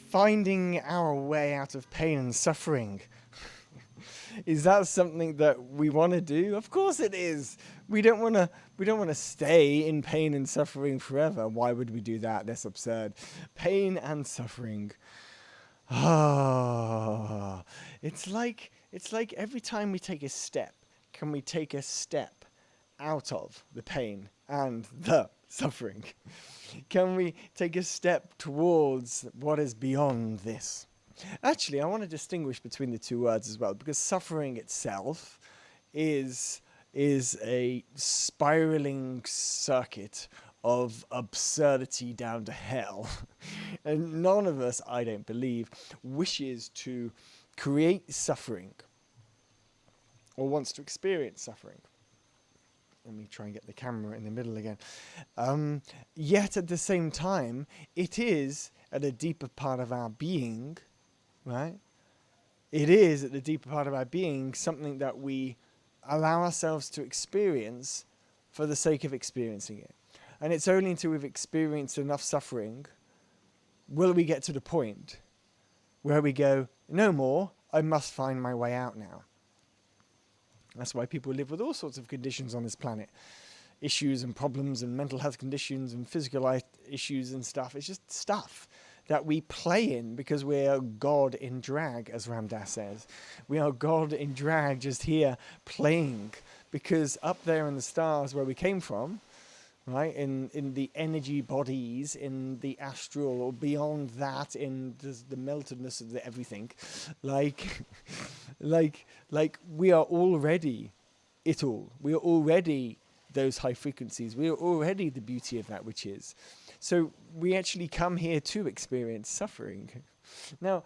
finding our way out of pain and suffering. Is that something that we want to do? Of course it is. We don't want to stay in pain and suffering forever. Why would we do that? That's absurd. Pain and suffering. Ah, it's like every time we take a step, can we take a step out of the pain and the suffering? Can we take a step towards what is beyond this? Actually, I want to distinguish between the two words as well, because suffering itself is a spiraling circuit of absurdity down to hell. And none of us, I don't believe, wishes to create suffering or wants to experience suffering. Let me try and get the camera in the middle again. Yet at the same time, it is at a deeper part of our being, right? It is at the deeper part of our being something that we allow ourselves to experience for the sake of experiencing it. And it's only until we've experienced enough suffering will we get to the point where we go, no more, I must find my way out now. That's why people live with all sorts of conditions on this planet. Issues and problems and mental health conditions and physical issues and stuff. It's just stuff that we play in because we're God in drag, as Ram Dass says. We are God in drag, just here playing, because up there in the stars where we came from, right, in the energy bodies, in the astral, or beyond that, in the meltedness of the everything, like we are already it all. We are already those high frequencies. We are already the beauty of that which is. So we actually come here to experience suffering. Now,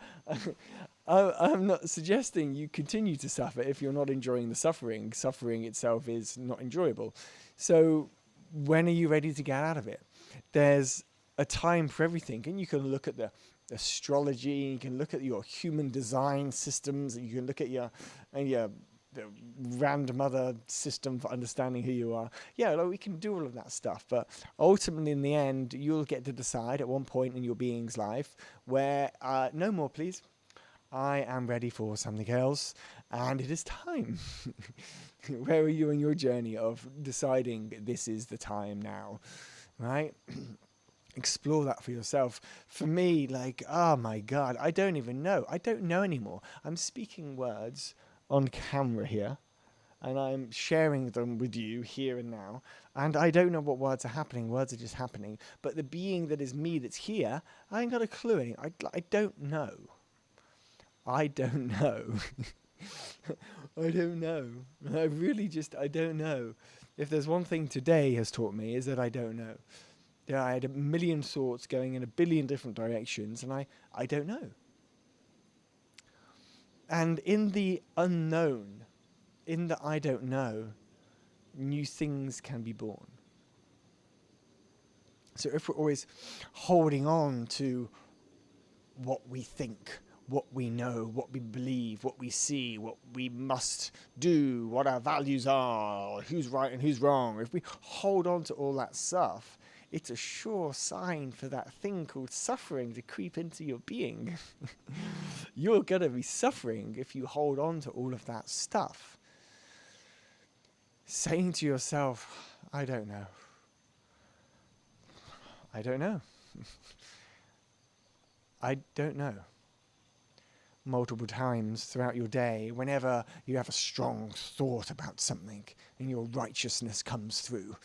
I'm not suggesting you continue to suffer if you're not enjoying the suffering. Suffering itself is not enjoyable. So when are you ready to get out of it? There's a time for everything, and you can look at the astrology, you can look at your human design systems, and you can look at your the random other system for understanding who you are. Yeah, like we can do all of that stuff, but ultimately in the end, you'll get to decide at one point in your being's life where, no more please, I am ready for something else, and it is time. Where are you in your journey of deciding this is the time now, right? Explore that for yourself. For me, like, oh my God, I don't even know. I don't know anymore. I'm speaking words on camera here, and I'm sharing them with you here and now, and I don't know what words are happening. Words are just happening. But the being that is me that's here, I ain't got a clue. I don't know. I don't know. I don't know. I really just, I don't know. If there's one thing today has taught me is that I don't know. Yeah, I had a million thoughts going in a billion different directions, and I don't know. And in the unknown, in the I don't know, new things can be born. So if we're always holding on to what we think, what we know, what we believe, what we see, what we must do, what our values are, who's right and who's wrong, if we hold on to all that stuff, it's a sure sign for that thing called suffering to creep into your being. You're going to be suffering if you hold on to all of that stuff. Saying to yourself, I don't know. I don't know. I don't know. Multiple times throughout your day, whenever you have a strong thought about something and your righteousness comes through,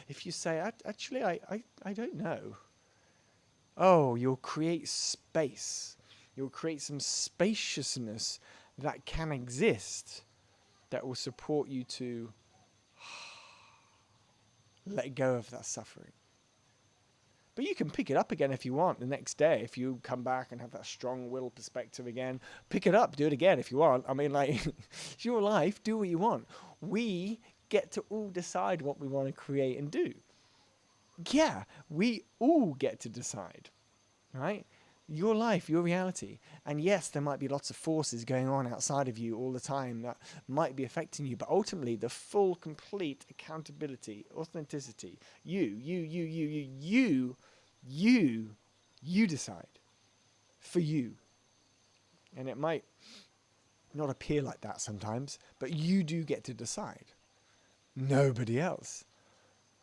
if you say, actually, I don't know, oh, you'll create space. You'll create some spaciousness that can exist that will support you to let go of that suffering. But you can pick it up again if you want the next day. If you come back and have that strong will perspective again, pick it up, do it again if you want. I mean, like, it's your life, do what you want. We get to all decide what we want to create and do. Yeah, we all get to decide, right? Your life, your reality. And yes, there might be lots of forces going on outside of you all the time that might be affecting you, but ultimately the full, complete accountability, authenticity, you decide for you. And it might not appear like that sometimes, but you do get to decide. Nobody else.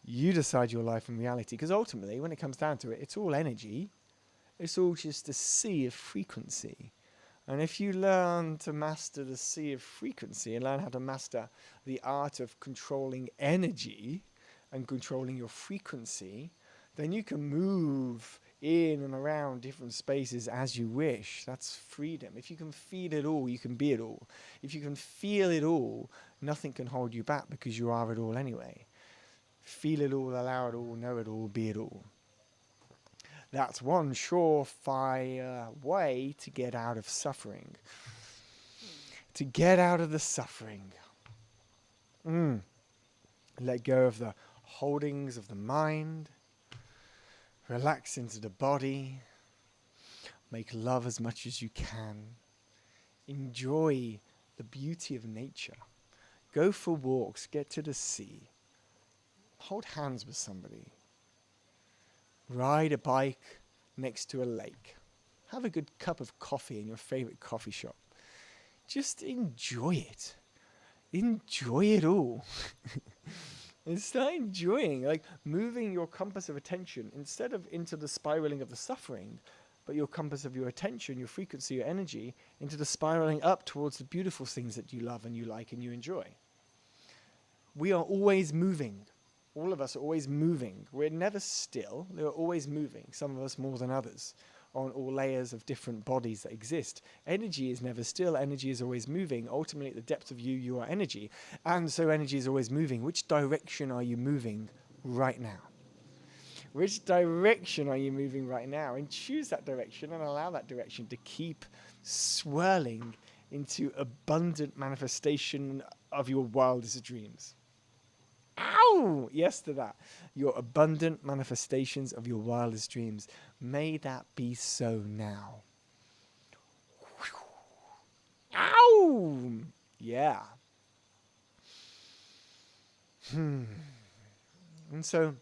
You decide your life and reality, because ultimately, when it comes down to it, it's all energy. It's all just a sea of frequency. And if you learn to master the sea of frequency and learn how to master the art of controlling energy and controlling your frequency, then you can move in and around different spaces as you wish. That's freedom. If you can feel it all, you can be it all. If you can feel it all, nothing can hold you back, because you are it all anyway. Feel it all, allow it all, know it all, be it all. That's one surefire way to get out of suffering. To get out of the suffering. Let go of the holdings of the mind. Relax into the body. Make love as much as you can. Enjoy the beauty of nature. Go for walks. Get to the sea. Hold hands with somebody. Ride a bike next to a lake. Have a good cup of coffee in your favorite coffee shop. Just enjoy it. Enjoy it all. And start enjoying, like moving your compass of attention instead of into the spiraling of the suffering, but your compass of your attention, your frequency, your energy, into the spiraling up towards the beautiful things that you love and you like and you enjoy. We are always moving. All of us are always moving. We're never still. We're always moving, some of us more than others, on all layers of different bodies that exist. Energy is never still. Energy is always moving. Ultimately, at the depth of you, you are energy. And so energy is always moving. Which direction are you moving right now? Which direction are you moving right now? And choose that direction and allow that direction to keep swirling into abundant manifestation of your wildest dreams. Ow! Yes to that. Your abundant manifestations of your wildest dreams. May that be so now. Ow! Yeah. And so,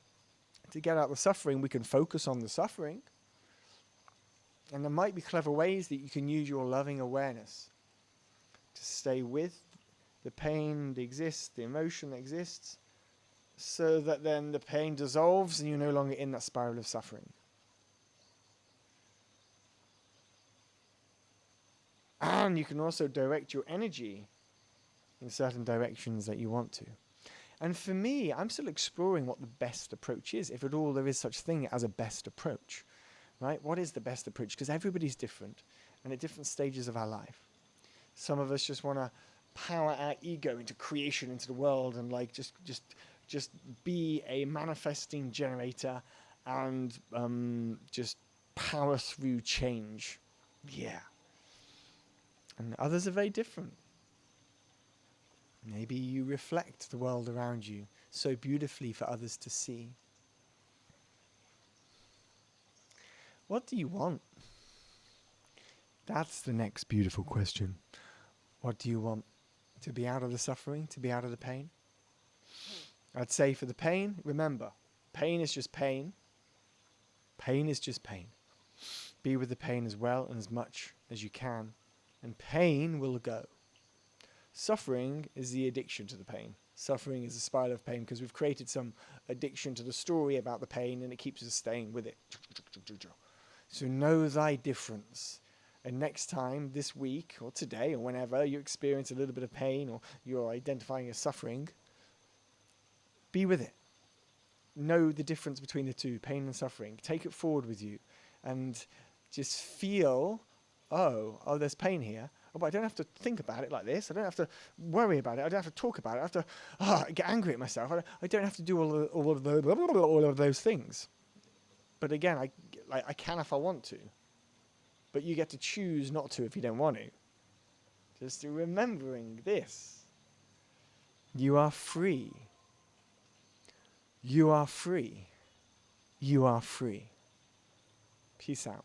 to get out the suffering, we can focus on the suffering. And there might be clever ways that you can use your loving awareness to stay with the pain that exists, the emotion that exists, so that then the pain dissolves and you're no longer in that spiral of suffering. And you can also direct your energy in certain directions that you want to. And for me, I'm still exploring what the best approach is, if at all there is such thing as a best approach, right? What is the best approach? Because everybody's different and at different stages of our life. Some of us just want to power our ego into creation, into the world, and like just be a manifesting generator and just power through change. Yeah. And others are very different. Maybe you reflect the world around you so beautifully for others to see. What do you want? That's the next beautiful question. What do you want? To be out of the suffering? To be out of the pain? I'd say for the pain, remember, pain is just pain. Pain is just pain. Be with the pain as well and as much as you can, and pain will go. Suffering is the addiction to the pain. Suffering is a spiral of pain because we've created some addiction to the story about the pain and it keeps us staying with it. So know thy difference. And next time, this week or today or whenever you experience a little bit of pain or you're identifying as suffering, be with it. Know the difference between the two, pain and suffering. Take it forward with you and just feel, oh, there's pain here. Oh, but I don't have to think about it like this. I don't have to worry about it. I don't have to talk about it. I have to get angry at myself. I don't have to do all of those things. But again, I can if I want to. But you get to choose not to if you don't want to. Just remembering this. You are free. You are free. You are free. Peace out.